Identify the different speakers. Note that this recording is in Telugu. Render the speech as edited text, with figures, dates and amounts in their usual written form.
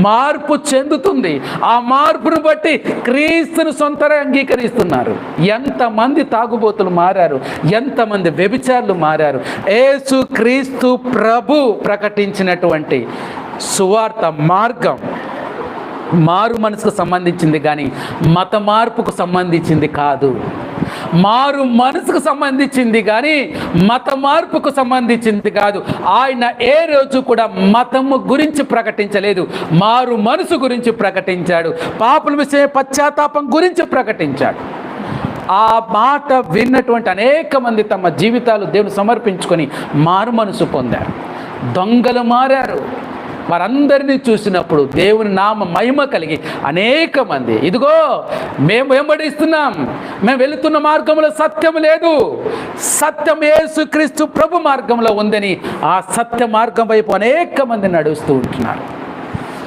Speaker 1: మార్పు చెందుతుంది. ఆ మార్పును బట్టి క్రీస్తును సొంతగా అంగీకరిస్తున్నారు. ఎంతమంది తాగుబోతులు మారారు, ఎంతమంది వ్యభిచారులు మారారు. యేసు క్రీస్తు ప్రభు ప్రకటించినటువంటి సువార్త మార్గం మారు మనసుకు సంబంధించింది కానీ మత మార్పుకు సంబంధించింది కాదు. మారు మనసుకు సంబంధించింది కానీ మత మార్పుకు సంబంధించింది కాదు. ఆయన ఏ రోజు కూడా మతము గురించి ప్రకటించలేదు, మారు మనసు గురించి ప్రకటించాడు. పాపుల విషయ పశ్చాత్తాపం గురించి ప్రకటించాడు. ఆ మాట విన్నటువంటి అనేక మంది తమ జీవితాలు దేవుని సమర్పించుకొని మారు మనసు పొందారు. దొంగలు మారారు. వారందరినీ చూసినప్పుడు దేవుని నామ మహిమ కలిగి అనేక మంది, ఇదిగో మేము వెంబడిస్తున్నాం, మేము వెళుతున్న మార్గంలో సత్యం లేదు, సత్యం యేసుక్రీస్తు ప్రభు మార్గంలో ఉందని ఆ సత్య మార్గం వైపు అనేక మంది నడుస్తూ ఉంటున్నారు.